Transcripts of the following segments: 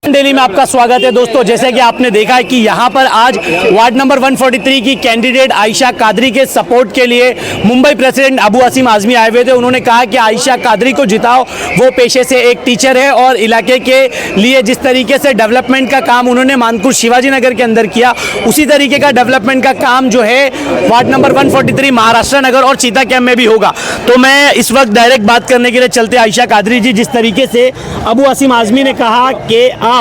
Daily में आपका स्वागत है दोस्तों। जैसे कि आपने देखा है कि यहाँ पर आज वार्ड नंबर 143 की कैंडिडेट आयशा कादरी के सपोर्ट के लिए मुंबई प्रेसिडेंट अबू आसिम आजमी आए हुए थे। उन्होंने कहा कि आयशा कादरी को जिताओ, वो पेशे से एक टीचर है और इलाके के लिए जिस तरीके से डेवलपमेंट का काम उन्होंने मानपुर शिवाजी नगर के अंदर किया, उसी तरीके का डेवलपमेंट का काम जो है वार्ड नंबर 143 महाराष्ट्र नगर और चीता कैंप में भी होगा। तो मैं इस वक्त डायरेक्ट बात करने के लिए चलते आयशा कादरी जी, जिस तरीके से अबू आसिम आजमी ने कहा कि आप,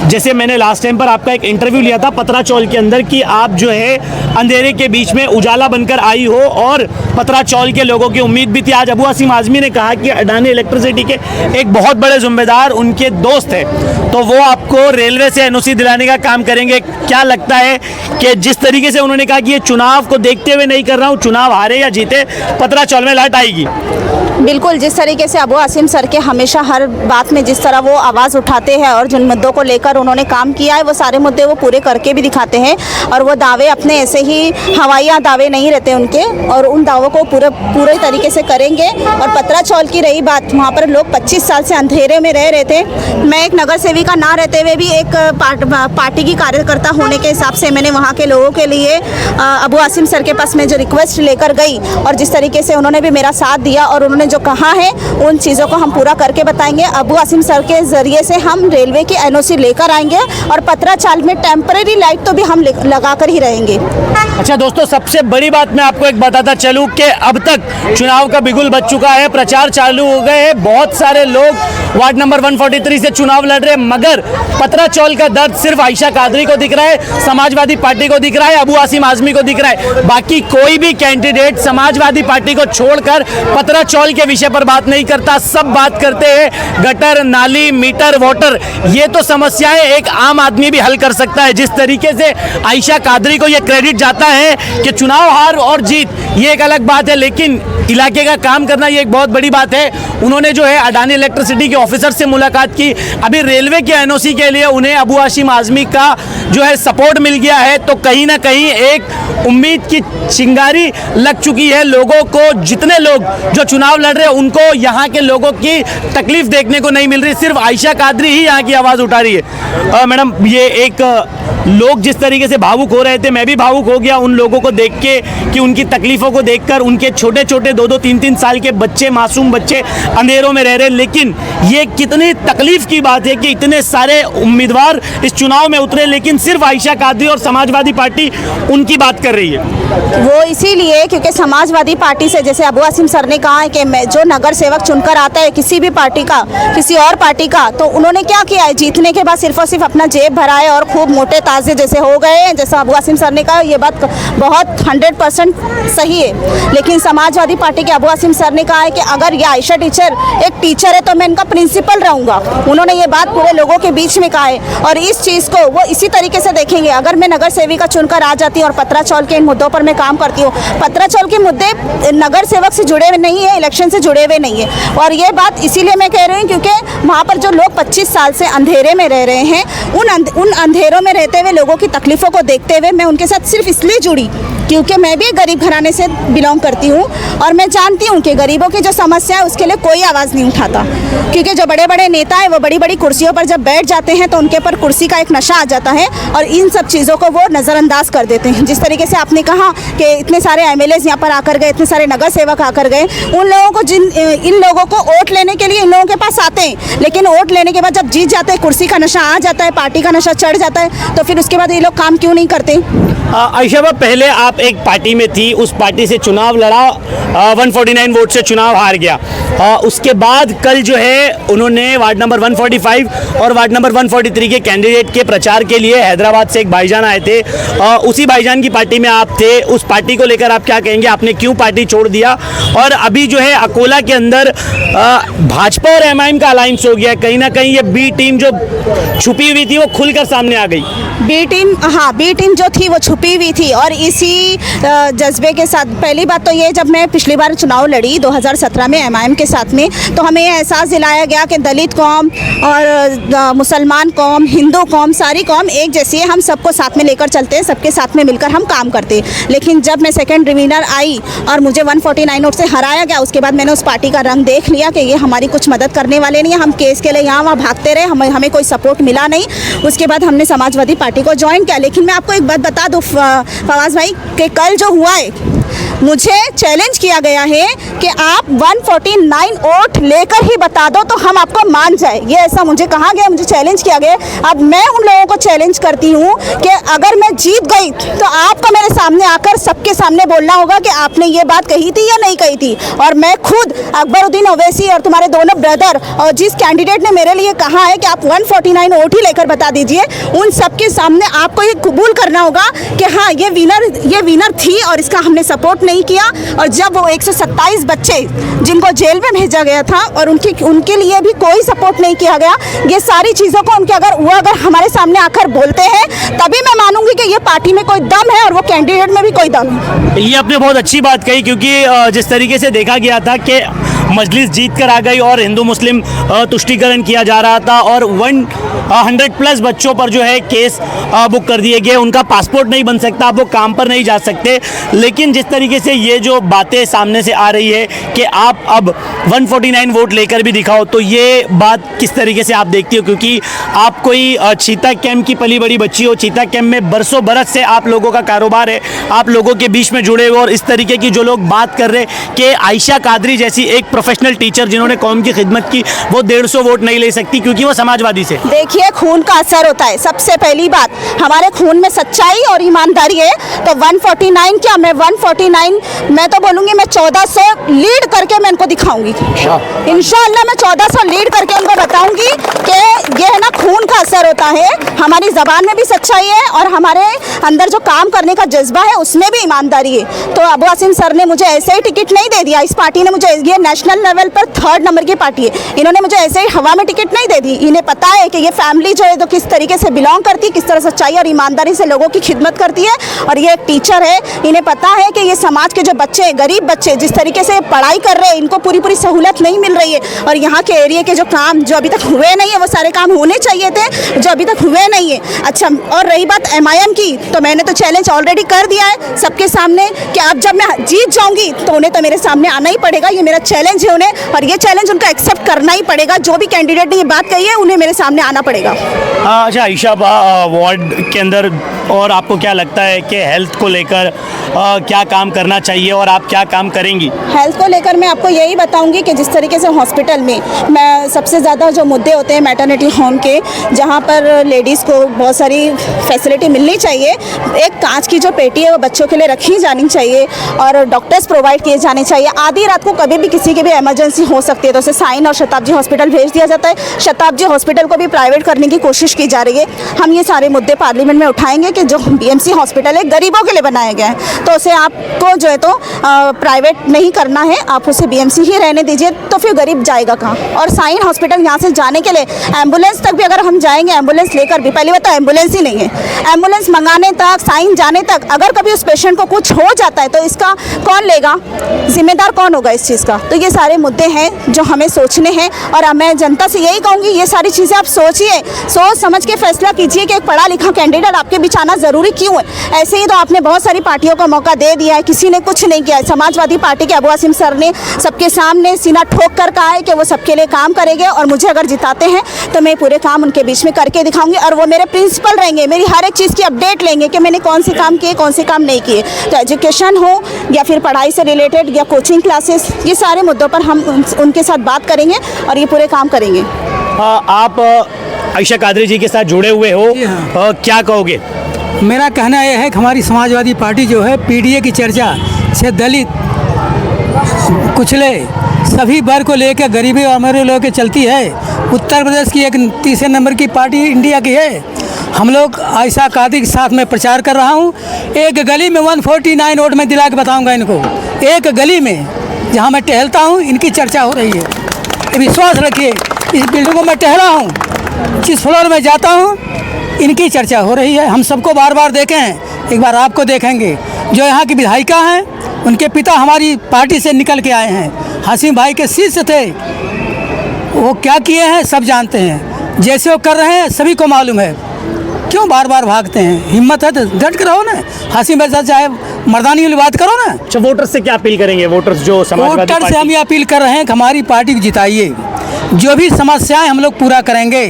जैसे मैंने लास्ट टाइम पर आपका एक इंटरव्यू लिया था पतरा चौल के अंदर, कि आप जो है अंधेरे के बीच में उजाला बनकर आई हो और पतरा चौल के लोगों की उम्मीद भी थी। आज अबू आसिम आजमी ने कहा कि अडानी इलेक्ट्रिसिटी के एक बहुत बड़े जिम्मेदार उनके दोस्त हैं, तो वो आपको रेलवे से एनओसी दिलाने का काम करेंगे। क्या लगता है कि जिस तरीके से उन्होंने कहा कि ये चुनाव को देखते हुए नहीं कर रहा हूँ, चुनाव हारे या जीते पतरा चौल में लाट आएगी? बिल्कुल, जिस तरीके से अबू आसिम सर के हमेशा हर बात में जिस तरह वो आवाज़ उठाते हैं और जिन मुद्दों को लेकर उन्होंने काम किया है वो सारे मुद्दे वो पूरे करके भी दिखाते हैं। और वो दावे अपने ऐसे ही हवाइया दावे नहीं रहते उनके, और उन दावों को पूरे तरीके से करेंगे। और पतरा चौल की रही बात, वहाँ पर लोग 25 साल से अंधेरे में रह रहे थे। मैं एक नगर सेविका ना रहते हुए भी एक पार्टी की कार्यकर्ता होने के हिसाब से मैंने वहाँ के लोगों के लिए अबू आसिम सर के पास मैं जो रिक्वेस्ट लेकर गई, और जिस तरीके से उन्होंने भी मेरा साथ दिया और उन्होंने जो कहा है उन चीज़ों को हम पूरा करके बताएंगे। अबू आसिम सर के ज़रिए से हम रेलवे की एनओसी लेकर आएंगे और पतरा चाल में टेम्परेरी लाइट तो भी हम लगा कर ही रहेंगे। अच्छा दोस्तों, सबसे बड़ी बात मैं आपको एक बताता चलूं कि अब तक चुनाव का बिगुल बज चुका है, प्रचार चालू हो गए हैं, बहुत सारे लोग वार्ड नंबर 143 से चुनाव लड़ रहे हैं, मगर पतरा चौल का दर्द सिर्फ आयशा कादरी को दिख रहा है, समाजवादी पार्टी को दिख रहा है, अबू आसिम आजमी को दिख रहा है। बाकी कोई भी कैंडिडेट समाजवादी पार्टी को छोड़कर पतरा चौल के विषय पर बात नहीं करता। सब बात करते हैं गटर, नाली, मीटर, वाटर। ये तो समस्याएं एक आम आदमी भी हल कर सकता है। जिस तरीके से आयशा कादरी को यह क्रेडिट जाता है कि चुनाव हार और जीत ये एक अलग बात है, लेकिन इलाके का काम करना ये एक बहुत बड़ी बात है। उन्होंने जो है अडानी इलेक्ट्रिसिटी के ऑफिसर से मुलाकात की, अभी रेलवे के एनओसी के लिए उन्हें अबू आसिम आजमी का जो है सपोर्ट मिल गया है, तो कहीं ना कहीं एक उम्मीद की चिंगारी लग चुकी है लोगों को। जितने लोग जो चुनाव लड़ रहे हैं उनको यहाँ के लोगों की तकलीफ देखने को नहीं मिल रही, सिर्फ आयशा कादरी ही यहाँ की आवाज़ उठा रही है। मैडम, ये एक लोग जिस तरीके से भावुक हो रहे थे, मैं भी भावुक हो गया उन लोगों को देख के कि उनकी तकलीफ़ों को देखकर, उनके छोटे छोटे 2-2, 3-3 साल के बच्चे, मासूम बच्चे अंधेरों में रह रहे हैं। लेकिन ये कितनी तकलीफ की बात है कि इतने सारे उम्मीदवार इस चुनाव में उतरे, लेकिन सिर्फ आयशा कादरी और समाजवादी पार्टी उनकी बात कर रही है। वो इसीलिए क्योंकि समाजवादी पार्टी से, जैसे अबू आसिम सर ने कहा है कि जो नगर सेवक चुनकर आता है किसी भी पार्टी का, किसी और पार्टी का, तो उन्होंने क्या किया है, जीतने के बाद सिर्फ और सिर्फ अपना जेब भरा है और खूब मोटे ताजे जैसे हो गए हैं। जैसा अबू आसिम सर ने कहा, ये बात बहुत 100% सही है। लेकिन समाजवादी पार्टी के अबू आसिम सर ने कहा है कि अगर ये आयशा टीचर एक टीचर है तो मैं इनका प्रिंसिपल रहूँगा। उन्होंने ये बात पूरे लोगों के बीच में कहा है, और इस चीज़ को वो इसी तरीके से देखेंगे। अगर मैं नगर सेविका चुनकर आ जाती हूँ और पतरा चौल के इन मुद्दों पर मैं काम करती हूँ, पतरा चौल के मुद्दे नगर सेवक से जुड़े हुए नहीं है, इलेक्शन से जुड़े हुए नहीं है। और ये बात इसीलिए मैं कह रही हूँ क्योंकि वहाँ पर जो लोग 25 साल से अंधेरे में रह रहे हैं, उन अंधेरों में रहते हुए लोगों की तकलीफ़ों को देखते हुए मैं उनके साथ सिर्फ इसलिए जुड़ी क्योंकि मैं भी गरीब घराने से बिलोंग करती हूँ और मैं जानती हूँ कि गरीबों की जो समस्या है उसके लिए कोई आवाज़ नहीं उठाता। क्योंकि जो बड़े बड़े नेता हैं वो बड़ी बड़ी कुर्सियों पर जब बैठ जाते हैं तो उनके ऊपर कुर्सी का एक नशा आ जाता है और इन सब चीज़ों को वो नज़रअंदाज कर देते हैं। जिस तरीके से आपने कहा कि इतने सारे MLAs यहाँ पर आकर गए, इतने सारे नगर सेवक आकर गए, उन लोगों को इन लोगों को वोट लेने के लिए इन लोगों के पास आते हैं, लेकिन वोट लेने के बाद जब जीत जाते हैं, कुर्सी का नशा आ जाता है, पार्टी का नशा चढ़ जाता है, तो फिर उसके बाद ये लोग काम क्यों नहीं करते? आयशा, पहले आप एक पार्टी में थी, उस पार्टी से चुनाव लड़ा, 149 वोट से चुनाव हार गया। उसके बाद कल जो है उन्होंने वार्ड नंबर 145 और वार्ड नंबर 143 के कैंडिडेट के प्रचार के लिए हैदराबाद से एक भाईजान आए थे। उसी भाईजान की पार्टी में आप थे, उस पार्टी को लेकर आप क्या कहेंगे? आपने क्यों पार्टी छोड़ दिया? और अभी जो है अकोला के अंदर भाजपा और MIM का अलायंस हो गया, कहीं ना कहीं ये बी टीम जो छुपी हुई थी वो खुलकर सामने आ गई। बी टीम जो थी वो छुपी छुपी हुई थी। और इसी जज्बे के साथ पहली बात तो ये, जब मैं पिछली बार चुनाव लड़ी 2017 में MIM के साथ में, तो हमें ये एहसास दिलाया गया कि दलित कौम और मुसलमान कौम, हिंदू कौम, सारी कौम एक जैसी है, हम सबको साथ में लेकर चलते हैं, सबके साथ में मिलकर हम काम करते हैं। लेकिन जब मैं सेकंड डिवीनर आई और मुझे 149 वोट से हराया गया, उसके बाद मैंने उस पार्टी का रंग देख लिया कि ये हमारी कुछ मदद करने वाले नहीं है। हम केस के लिए यहाँ वहाँ भागते रहे, हमें कोई सपोर्ट मिला नहीं। उसके बाद हमने समाजवादी पार्टी को ज्वाइन किया। लेकिन मैं आपको एक बात बता दूँ फवाज भाई, कि कल जो हुआ है, मुझे चैलेंज किया गया है कि आप 149 वोट लेकर ही बता दो तो हम आपको मान जाए, ये ऐसा मुझे कहा गया, मुझे चैलेंज किया गया। अब मैं उन लोगों को चैलेंज करती हूँ कि अगर मैं जीत गई तो आपको मेरे सामने आकर सबके सामने बोलना होगा कि आपने ये बात कही थी या नहीं कही थी। और मैं खुद अकबरुद्दीन ओवैसी और तुम्हारे दोनों ब्रदर और जिस कैंडिडेट ने मेरे लिए कहा है कि आप 149 वोट ही लेकर बता दीजिए, उन सबके सामने आपको ये कबूल करना होगा कि हाँ, ये विनर थी और इसका हमने सपोर्ट नहीं किया। और जब वो 127 बच्चे जिनको जेल में भेजा गया था और उनके लिए भी कोई सपोर्ट नहीं किया गया, ये सारी चीज़ों को अगर हमारे सामने आकर बोलते हैं, तभी मैं मानूंगी कि ये पार्टी में कोई दम है और वो कैंडिडेट में भी कोई दम है। ये आपने बहुत अच्छी बात कही, क्योंकि जिस तरीके से देखा गया था कि मजलिस जीत कर आ गई और हिंदू मुस्लिम तुष्टीकरण किया जा रहा था और 100+ बच्चों पर जो है केस बुक कर दिए गए, उनका पासपोर्ट नहीं बन सकता, आप वो काम पर नहीं जा सकते। लेकिन जिस तरीके से ये जो बातें सामने से आ रही है कि आप अब 149 वोट लेकर भी दिखाओ, तो ये बात किस तरीके से आप देखती हो? क्योंकि आप कोई चीता कैंप की पली बड़ी बच्ची हो, चीता कैंप में बरसों बरस से आप लोगों का कारोबार है, आप लोगों के बीच में जुड़े हुए, और इस तरीके की जो लोग बात कर रहे कि आयशा कादरी जैसी एक प्रोफेशनल टीचर जिन्होंने कौम की खिदमत की, वो 150 वोट नहीं ले सकती क्योंकि वो समाजवादी से। देखिए, खून का असर होता है। सबसे पहली बात, हमारे खून में सच्चाई और ईमानदारी है। तो 149 क्या, मैं 149 मैं तो बोलूँगी मैं 1400 लीड करके मैं इनको दिखाऊंगी। इंशाअल्लाह मैं 1400 लीड करके उनको बताऊंगी कि ये है ना, खून का असर होता है। हमारी ज़बान में भी सच्चाई है और हमारे अंदर जो काम करने का जज्बा है उसमें भी ईमानदारी है। तो अबू आसिम सर ने मुझे ऐसे ही टिकट नहीं दे दिया। इस पार्टी ने मुझे, ये नेशनल लेवल पर 3rd नंबर की पार्टी है, इन्होंने मुझे ऐसे ही हवा में टिकट नहीं दे दी। इन्हें पता है कि ये फैमिली जो है तो किस तरीके से बिलोंग करती है, किस तरह सच्चाई और ईमानदारी से लोगों की खिदमत करती है। और ये एक टीचर है, इन्हें पता है कि ये समाज के जो बच्चे, गरीब बच्चे जिस तरीके से पढ़ाई कर रहे हैं, इनको पूरी सहूलत नहीं मिल रही है। और यहाँ के एरिया के जो काम जो अभी तक हुए नहीं है, वो सारे काम होने चाहिए थे जो अभी तक हुए नहीं है। अच्छा, और रही बात MIM की, तो मैंने तो चैलेंज ऑलरेडी कर दिया है सबके सामने कि अब जब मैं जीत जाऊंगी तो उन्हें तो मेरे सामने आना ही पड़ेगा। ये मेरा चैलेंज है उन्हें, और ये चैलेंज उनको एक्सेप्ट करना ही पड़ेगा। जो भी कैंडिडेट ने ये बात कही है, उन्हें मेरे सामने आना पड़ेगा। अच्छा आयशा, वार्ड के अंदर और आपको क्या लगता है कि हेल्थ को लेकर क्या काम करना चाहिए और आप क्या काम करेंगी? हेल्थ को लेकर मैं आपको यही बताऊंगी कि जिस तरीके से हॉस्पिटल में मैं सबसे ज़्यादा जो मुद्दे होते हैं मैटरनिटी होम के, जहां पर लेडीज़ को बहुत सारी फैसिलिटी मिलनी चाहिए। एक कांच की जो पेटी है वो बच्चों के लिए रखी जानी चाहिए और डॉक्टर्स प्रोवाइड किए जाने चाहिए। आधी रात को कभी भी किसी की भी इमरजेंसी हो सकती है तो उसे साइन और शताब्दी हॉस्पिटल भेज दिया जाता है। शताब्दी हॉस्पिटल को भी प्राइवेट करने की कोशिश की जा रही है। हम ये सारे मुद्दे पार्लियामेंट में उठाएंगे कि जो BMC हॉस्पिटल है गरीबों के लिए बनाया गया है, तो उसे आपको जो है तो प्राइवेट नहीं करना है, आप उसे BMC ही रहने दीजिए। तो फिर गरीब जाएगा कहाँ? और साइन हॉस्पिटल यहाँ से जाने के लिए एम्बुलेंस तक भी अगर हम जाएंगे, एम्बुलेंस लेकर भी, पहली बात तो एम्बुलेंस ही नहीं है, एम्बुलेंस मंगाने तक, साइन जाने तक, अगर कभी उस पेशेंट को कुछ हो जाता है तो इसका कौन लेगा, जिम्मेदार कौन होगा इस चीज़ का? तो ये सारे मुद्दे हैं जो हमें सोचने हैं और मैं जनता से यही कहूँगी, ये सारी चीज़ें आप सोचिए, सोच समझ के फैसला कीजिए कि एक पढ़ा लिखा कैंडिडेट आपके बीच आना ज़रूरी क्यों है। ऐसे ही तो आपने बहुत सारी पार्टियों को मौका दे दिया है, किसी ने कुछ नहीं किया है। समाजवादी पार्टी के अबू आसिम सर ने सबके सामने सीना ठोक कर कहा है कि वो सबके लिए काम करेंगे और मुझे अगर जिताते हैं तो मैं पूरे काम उनके बीच में करके दिखाऊंगी और वो मेरे प्रिंसिपल रहेंगे, मेरी हर एक चीज़ की अपडेट लेंगे कि मैंने कौन से काम किए, कौन से काम नहीं किए। तो एजुकेशन हो या फिर पढ़ाई से रिलेटेड या कोचिंग क्लासेस, ये सारे मुद्दों पर हम उनके साथ बात करेंगे और ये पूरे काम करेंगे। आप आयशा कादरी जी के साथ जुड़े हुए हो, क्या कहोगे? मेरा कहना यह है कि हमारी समाजवादी पार्टी जो है PDA की चर्चा से दलित, कुचले सभी वर्ग को लेकर गरीबी और अमीरों लोग के चलती है। उत्तर प्रदेश की एक 3 नंबर की पार्टी इंडिया की है। हम लोग आयशा कादरी के साथ में प्रचार कर रहा हूँ। एक गली में 149 वोट में दिला के बताऊँगा इनको। एक गली में जहाँ मैं टहलता हूँ इनकी चर्चा हो रही है। विश्वास रखिए, इस बिल्डिंग को मैं टहला हूँ, जिस फ्लोर में जाता हूँ इनकी चर्चा हो रही है। हम सबको बार बार देखें, एक बार आपको देखेंगे। जो यहाँ की विधायिका हैं, उनके पिता हमारी पार्टी से निकल के आए हैं, हाशिम भाई के शिष्य थे। वो क्या किए हैं सब जानते हैं, जैसे वो कर रहे हैं सभी को मालूम है। क्यों बार बार भागते हैं? हिम्मत है तो डट कर रहो ना, हाशिम भाई साहब चाहे मर्दानी वाली बात करो ना। अच्छा, वोटर्स से क्या अपील करेंगे? वोटर्स जो समाजवादी वोटर से हम ये अपील कर रहे हैं कि हमारी पार्टी को जिताइए, जो भी समस्याएं हम लोग पूरा करेंगे।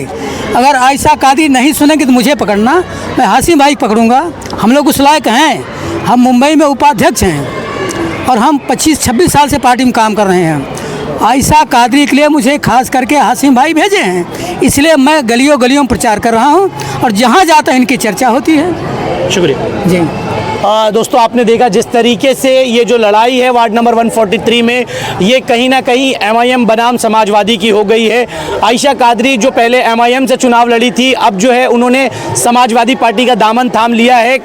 अगर आयशा कादरी नहीं सुनेंगे तो मुझे पकड़ना, मैं हाशिम भाई पकड़ूंगा। हम लोग उस लायक हैं। हम मुंबई में उपाध्यक्ष हैं और हम 25-26 साल से पार्टी में काम कर रहे हैं। आयशा कादरी के लिए मुझे खास करके हाशिम भाई भेजे हैं, इसलिए मैं गलियों गलियों में प्रचार कर रहा हूँ और जहाँ जाता है इनकी चर्चा होती है। शुक्रिया जी। दोस्तों, आपने देखा जिस तरीके से ये जो लड़ाई है वार्ड नंबर 143 में, ये कहीं ना कहीं MIM बनाम समाजवादी की हो गई है। आयशा कादरी जो पहले MIM से चुनाव लड़ी थी, अब जो है उन्होंने समाजवादी पार्टी का दामन थाम लिया है।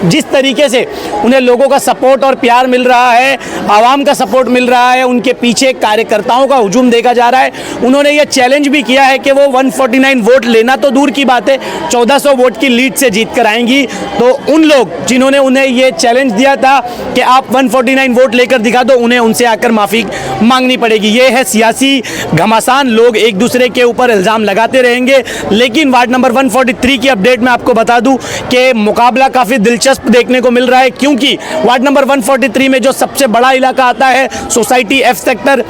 जिस तरीके से उन्हें लोगों का सपोर्ट और प्यार मिल रहा है, आवाम का सपोर्ट मिल रहा है, उनके पीछे कार्यकर्ताओं का हुजूम देखा जा रहा है। उन्होंने ये चैलेंज भी किया है कि वो 149 वोट लेना तो दूर की बात है, 1400 वोट की लीड से जीत कर आएंगी। तो उन लोग जिन्होंने उन्हें ये चैलेंज दिया था कि आप 149 वोट लेकर दिखा दो, उन्हें उनसे आकर माफ़ी मांगनी पड़ेगी। ये है सियासी घमासान, लोग एक दूसरे के ऊपर इल्ज़ाम लगाते रहेंगे। लेकिन वार्ड नंबर 143 की अपडेट में आपको बता दूं कि मुकाबला काफ़ी दिलचस्प देखने को मिल रहा है, क्योंकि वार्ड नंबर 143 में जो सबसे बड़ा इलाका आता है society F sector,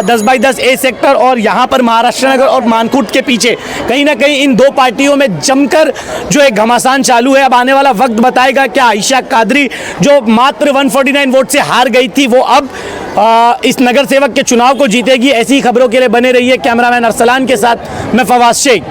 10/10 A sector, और यहाँ पर महाराष्ट्र नगर और मानकूट के पीछे कहीं ना कहीं इन दो पार्टियों में जमकर जो है घमासान चालू है। अब आने वाला वक्त बताएगा कि आयशा कादरी जो मात्र 149 वोट से हार गई थी, वो अब इस नगर सेवक के चुनाव को जीतेगी। ऐसी खबरों के लिए बने रहिए। कैमरामैन अरसलान के साथ मैं फवाद शेख।